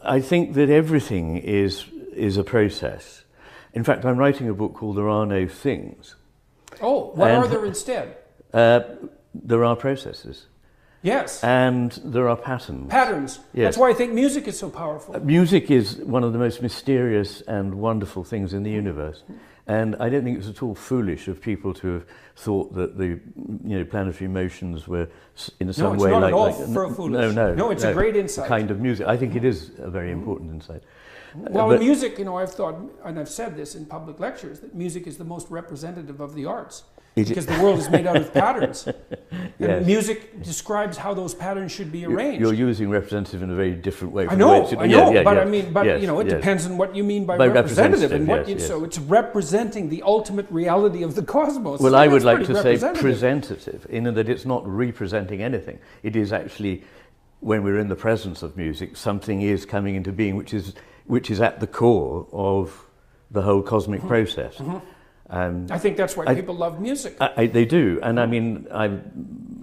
I think that everything is a process. In fact, I'm writing a book called There Are No Things. Oh, what are there instead? There are processes. Yes. And there are patterns. Patterns. Yes. That's why I think music is so powerful. Music is one of the most mysterious and wonderful things in the universe. And I don't think it's at all foolish of people to have thought that the planetary motions were in some way like... No, it's not at all foolish. No, it's a great insight. Kind of music. I think it is a very important insight. Well, music, I've thought, and I've said this in public lectures, that music is the most representative of the arts. Because the world is made out of patterns. And music describes how those patterns should be arranged. You're using representative in a very different way. I know, it depends on what you mean by representative. And so it's representing the ultimate reality of the cosmos. Well, I would like to say presentative, in that it's not representing anything. It is actually, when we're in the presence of music, something is coming into being which is at the core of the whole cosmic process. I think that's why people love music. They do, and I mean,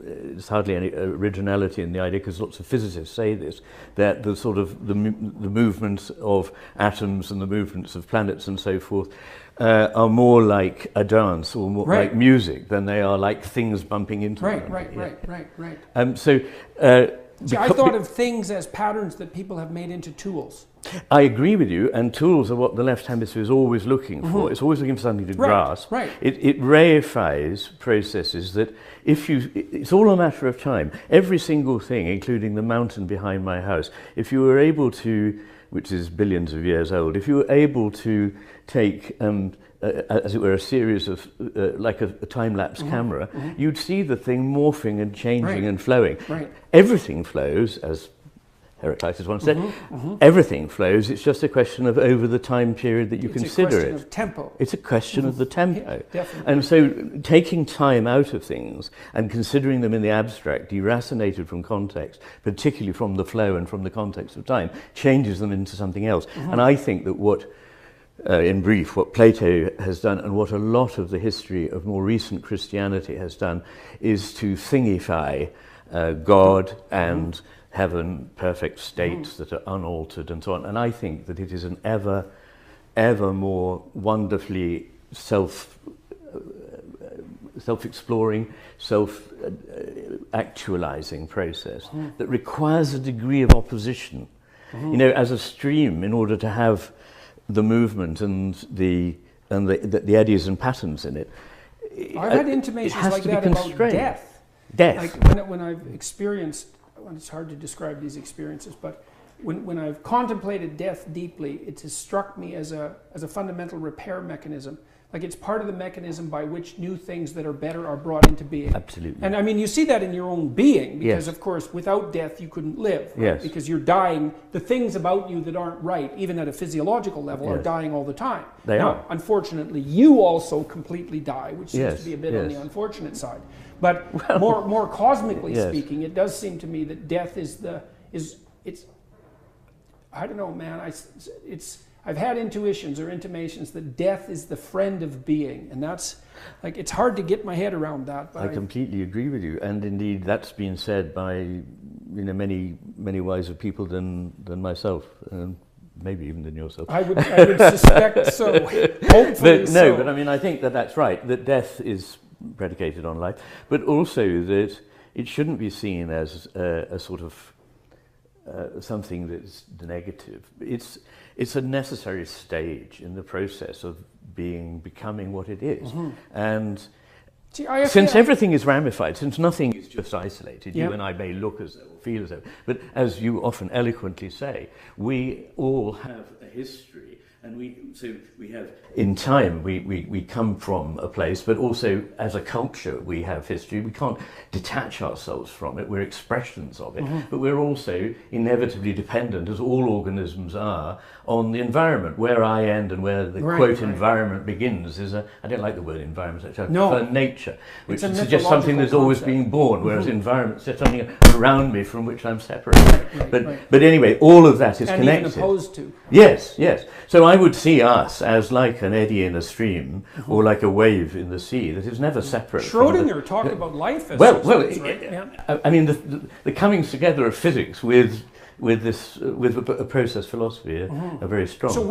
there's hardly any originality in the idea, because lots of physicists say this, that the sort of the movements of atoms and the movements of planets and so forth are more like a dance or more like music than they are like things bumping into one another. Right. I thought of things as patterns that people have made into tools. I agree with you, and tools are what the left hemisphere is always looking for. It's always looking for something to grasp. Right. It reifies processes that it's all a matter of time. Every single thing, including the mountain behind my house, if you were able to, which is billions of years old, if you were able to take as it were, a series of, like a time-lapse camera, you'd see the thing morphing and changing and flowing. Everything flows, as Heraclitus once said, everything flows, it's just a question of over the time period that you consider it. It's a question of tempo. It's a question of the tempo. Yeah, definitely. And so taking time out of things and considering them in the abstract, deracinated from context, particularly from the flow and from the context of time, changes them into something else. And I think that what in brief, what Plato has done and what a lot of the history of more recent Christianity has done is to thingify God and heaven, perfect states that are unaltered and so on. And I think that it is an ever more wonderfully self-exploring, self-actualizing process that requires a degree of opposition. As a stream, in order to have the movement and the eddies and patterns in it. I've had intimations like that about death. Like when I've experienced, it's hard to describe these experiences, but when I've contemplated death deeply, it has struck me as a fundamental repair mechanism. Like it's part of the mechanism by which new things that are better are brought into being. Absolutely. And I mean, you see that in your own being, because of course, without death, you couldn't live. Right? Because you're dying. The things about you that aren't right, even at a physiological level, are dying all the time. They are. Unfortunately, you also completely die, which seems to be a bit on the unfortunate side. But more cosmically speaking, it does seem to me that death is I don't know, man. I've had intuitions or intimations that death is the friend of being, and that's like, it's hard to get my head around that. But I completely agree with you, and indeed that's been said by many wiser people than myself, and maybe even than yourself. I would suspect so. Hopefully, but I mean, I think that that's right. That death is predicated on life, but also that it shouldn't be seen as a sort of something that's negative. It's a necessary stage in the process of becoming what it is. And since everything is ramified, since nothing is just isolated, you and I may look as though, feel as though, but as you often eloquently say, we all have a history, and we have, in time, we come from a place, but also as a culture we have history. We can't detach ourselves from it. We're expressions of it, but we're also inevitably dependent, as all organisms are, on the environment. Where I end and where the quote environment begins is I don't like the word environment, I prefer nature, which suggests something that's always being born, whereas environment suggests something around me from which I'm separated. But anyway, all of that is connected. And even opposed to. Yes. So I would see us as like an eddy in a stream, or like a wave in the sea that is never separate. Schrödinger talked about life as I mean, the coming together of physics with with this with a process philosophy, are very strong. So